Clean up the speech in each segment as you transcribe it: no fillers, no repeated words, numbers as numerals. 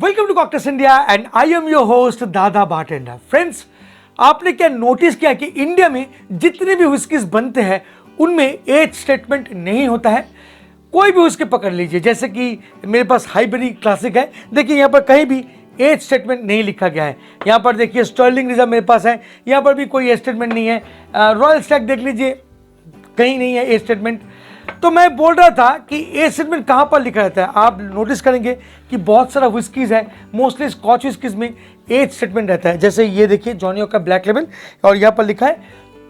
Welcome to Cocktails India and I am your host Dada bartender. Friends, आपने क्या notice किया कि इंडिया में जितने भी व्हिस्कीज बनते हैं उनमें एज स्टेटमेंट नहीं होता है। कोई भी व्हिस्की पकड़ लीजिए, जैसे कि मेरे पास हाईबरी क्लासिक है, देखिए यहाँ पर कहीं भी एज स्टेटमेंट नहीं लिखा गया है। यहाँ पर देखिए स्टर्लिंग रिजर्व मेरे पास है, यहाँ पर भी कोई एज स्टेटमेंट नहीं है। रॉयल स्टैग देख लीजिए, कहीं नहीं है एज स्टेटमेंट। तो मैं बोल रहा था कि एज स्टेटमेंट कहाँ पर लिखा रहता है। आप नोटिस करेंगे कि बहुत सारा व्हिस्कीज है, मोस्टली स्कॉच व्हिस्कीज में एज स्टेटमेंट रहता है। जैसे ये देखिए जॉनी वॉकर ब्लैक लेबल, और यहाँ पर लिखा है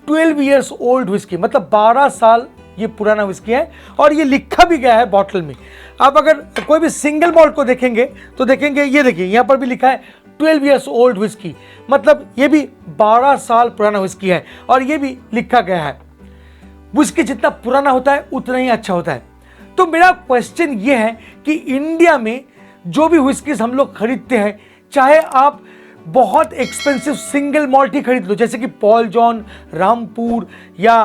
12 ईयर्स ओल्ड व्हिस्की, मतलब 12 साल ये पुराना व्हिस्की है, और ये लिखा भी गया है बॉटल में। आप अगर कोई भी सिंगल मॉल्ट को देखेंगे तो देखेंगे, ये देखिए यहाँ पर भी लिखा है 12 ईयर्स ओल्ड व्हिस्की, मतलब ये भी 12 साल पुराना व्हिस्की है, और ये भी लिखा गया है। व्हिस्की जितना पुराना होता है उतना ही अच्छा होता है। तो मेरा क्वेश्चन ये है कि इंडिया में जो भी व्हिस्कीज हम लोग खरीदते हैं, चाहे आप बहुत एक्सपेंसिव सिंगल मॉल्ट ही खरीद लो, जैसे कि पॉल जॉन, रामपुर या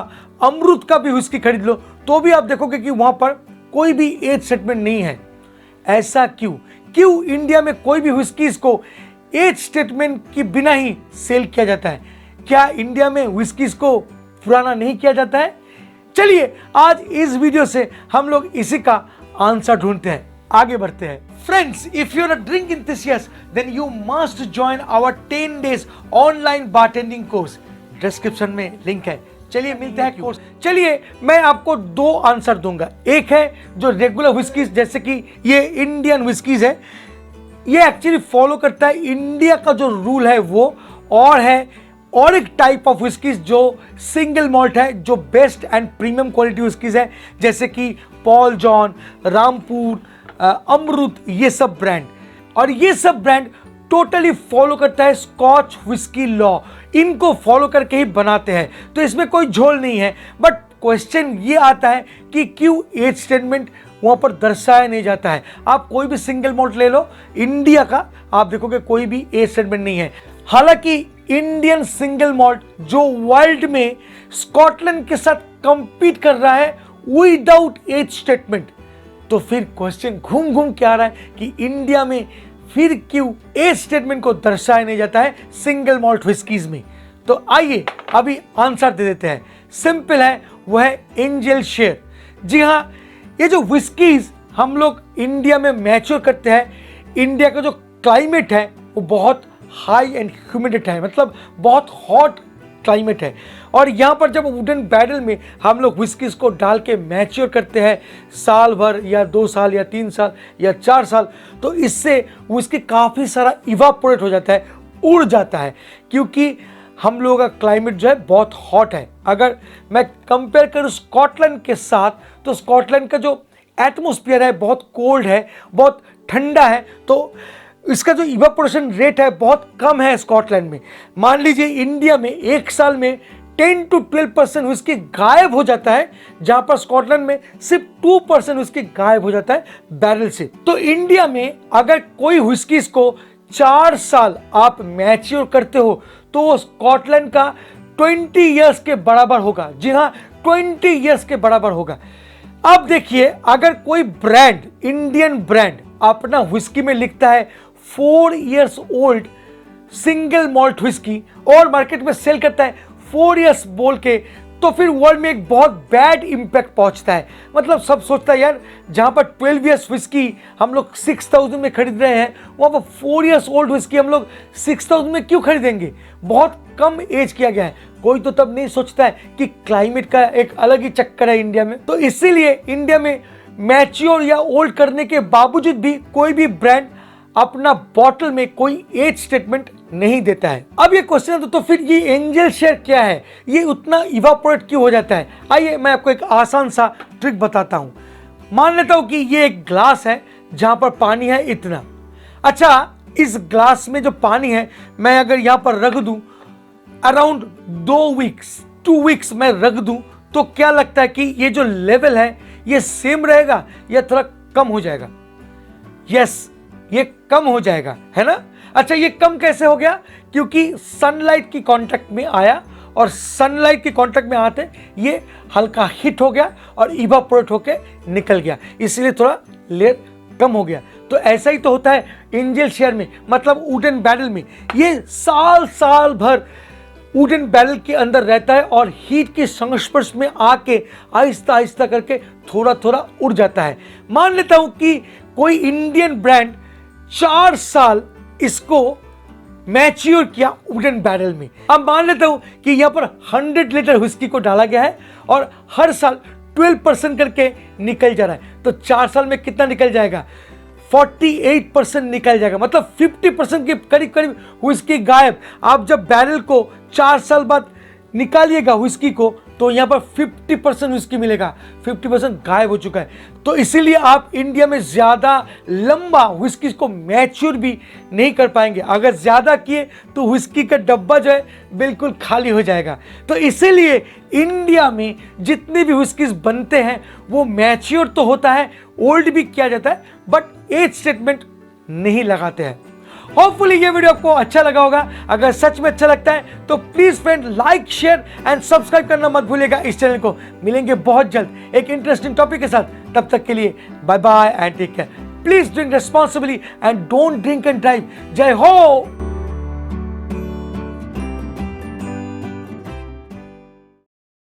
अमृत का भी व्हिस्की खरीद लो, तो भी आप देखोगे कि वहां पर कोई भी एज स्टेटमेंट नहीं है। ऐसा क्यों इंडिया में कोई भी व्हिस्कीज को एज स्टेटमेंट के बिना ही सेल किया जाता है? क्या इंडिया में व्हिस्कीज को पुराना नहीं किया जाता है? चलिए आज इस वीडियो से हम लोग इसी का आंसर ढूंढते हैं, आगे बढ़ते हैं। Friends, if you are a drink enthusiast then you must join our 10 days online bartending course. Description में लिंक है, चलिए मिलते हैं कोर्स। चलिए मैं आपको दो आंसर दूंगा। एक है जो रेगुलर व्हिस्कीज, जैसे कि ये इंडियन व्हिस्कीज है, ये एक्चुअली फॉलो करता है इंडिया का जो रूल है वो, और एक टाइप ऑफ व्हिस्कीज जो सिंगल मॉल्ट है, जो best and premium quality whiskies है, जैसे कि पॉल जॉन, रामपुर, अमृत, ये सब ब्रांड। और ये सब ब्रांड टोटली फॉलो करता है स्कॉच व्हिस्की लॉ, इनको फॉलो करके ही बनाते हैं, तो इसमें कोई झोल नहीं है। बट क्वेश्चन ये आता है कि क्यों एज स्टेटमेंट वहां पर दर्शाया नहीं जाता है। आप कोई भी सिंगल मॉल्ट ले लो इंडिया का, आप देखोगे कोई भी एज स्टेटमेंट नहीं है। हालांकि इंडियन सिंगल मॉल्ट जो वर्ल्ड में स्कॉटलैंड के साथ कंपीट कर रहा है विदाउट एज स्टेटमेंट, तो फिर क्वेश्चन घूम घूम के आ रहा है कि इंडिया में फिर क्यों एज स्टेटमेंट को दर्शाया नहीं जाता है सिंगल मॉल्ट व्हिस्कीज में। तो आइए अभी आंसर दे देते हैं। सिंपल है, वह है एंजल शेयर। जी हाँ, ये जो व्हिस्कीज हम लोग इंडिया में मैच्योर करते हैं, इंडिया का जो क्लाइमेट है वो बहुत हाई एंड ह्यूमिड है, मतलब बहुत हॉट क्लाइमेट है। और यहाँ पर जब वुडन बैरल में हम लोग व्हिस्कीज को डाल के मैच्योर करते हैं साल भर या 2 साल या 3 साल या 4 साल, तो इससे व्हिस्की काफ़ी सारा इवापोरेट हो जाता है, उड़ जाता है, क्योंकि हम लोगों का क्लाइमेट जो है बहुत हॉट है। अगर मैं कंपेयर करूँ स्कॉटलैंड के साथ, तो स्कॉटलैंड का जो एटमोस्फियर है बहुत कोल्ड है, बहुत ठंडा है, तो इसका जो इवापोरेशन रेट है बहुत कम है स्कॉटलैंड में। मान लीजिए इंडिया में एक साल में 10 to 12% व्हिस्की गायब हो जाता है, जहां पर स्कॉटलैंड में सिर्फ 2% व्हिस्की गायब हो जाता है बैरल से। तो इंडिया में अगर कोई व्हिस्कीज को 4 साल आप मैच्योर करते हो तो वो स्कॉटलैंड का 20 ईयर्स के बराबर होगा। जी हाँ, 20 ईयर्स के बराबर होगा। अब देखिए, अगर कोई ब्रांड, इंडियन ब्रांड अपना व्हिस्की में लिखता है 4 years old single malt whisky और मार्केट में सेल करता है 4 ईयर्स बोल के, तो फिर वर्ल्ड में एक बहुत बैड इंपैक्ट पहुंचता है। मतलब सब सोचता है यार, जहां पर 12 ईयर्स व्हिस्की हम लोग 6000 में खरीद रहे हैं, वहां पर 4 ईयर्स ओल्ड व्हिस्की हम लोग 6000 में क्यों खरीदेंगे? बहुत कम एज किया गया है। कोई तो तब नहीं सोचता है कि क्लाइमेट का एक अलग ही चक्कर है इंडिया में। तो इसीलिए इंडिया में मैच्योर या ओल्ड करने के बावजूद भी कोई भी ब्रांड अपना बॉटल में कोई एज स्टेटमेंट नहीं देता है। अब ये क्वेश्चन है तो फिर ये एंजल शेयर क्या है, ये उतना इवापोरेट क्यों हो जाता है? आइए मैं आपको एक आसान सा ट्रिक बताता हूं। मान लेता हूं कि ये एक ग्लास है जहां पर पानी है इतना। अच्छा, इस ग्लास में जो पानी है मैं अगर यहां पर रख दूं अराउंड 2 वीक्स मैं रख दूं, तो क्या लगता है कि ये जो लेवल है ये सेम रहेगा या थोड़ा कम हो जाएगा? यस, ये कम हो जाएगा, है ना। अच्छा, ये कम कैसे हो गया? क्योंकि सनलाइट की कांटेक्ट में आया, और सनलाइट के कांटेक्ट में आते ये हल्का हिट हो गया और इवापोरेट होके निकल गया, इसलिए थोड़ा लेयर कम हो गया। तो ऐसा ही तो होता है एंजल शेयर में, मतलब वुडन बैरल में। ये साल साल भर वुडन बैरल के अंदर रहता है और हीट के संस्पर्श में आके आहिस्ता आहिस्ता करके थोड़ा थोड़ा उड़ जाता है। मान लेता हूं कि कोई इंडियन ब्रांड 4 साल इसको मैच्योर किया वुडन बैरल में। अब मान लेता हूं कि यहां पर 100 लीटर व्हिस्की को डाला गया है और हर साल 12% करके निकल जा रहा है, तो 4 साल में कितना निकल जाएगा? 48% निकल जाएगा, मतलब 50% के करीब करीब व्हिस्की गायब। आप जब बैरल को 4 साल बाद निकालिएगा व्हिस्की को, तो यहां पर 50% व्हिस्की मिलेगा, 50% गायब हो चुका है। तो इसीलिए आप इंडिया में ज्यादा लंबा व्हिस्की को मैच्योर भी नहीं कर पाएंगे। अगर ज्यादा किए तो व्हिस्की का डब्बा जो है बिल्कुल खाली हो जाएगा। तो इसीलिए इंडिया में जितने भी व्हिस्कीज बनते हैं वो मैच्योर तो होता है, ओल्ड भी किया जाता है, बट एज स्टेटमेंट नहीं लगाते हैं। होपफुली ये वीडियो आपको अच्छा लगा होगा। अगर सच में अच्छा लगता है तो please friend like, share and subscribe करना मत भूलिएगा इस चैनल को। मिलेंगे बहुत जल्द एक इंटरेस्टिंग टॉपिक के साथ। तब तक के लिए bye bye and take care. Please drink responsibly and don't drink and drive. जय हो।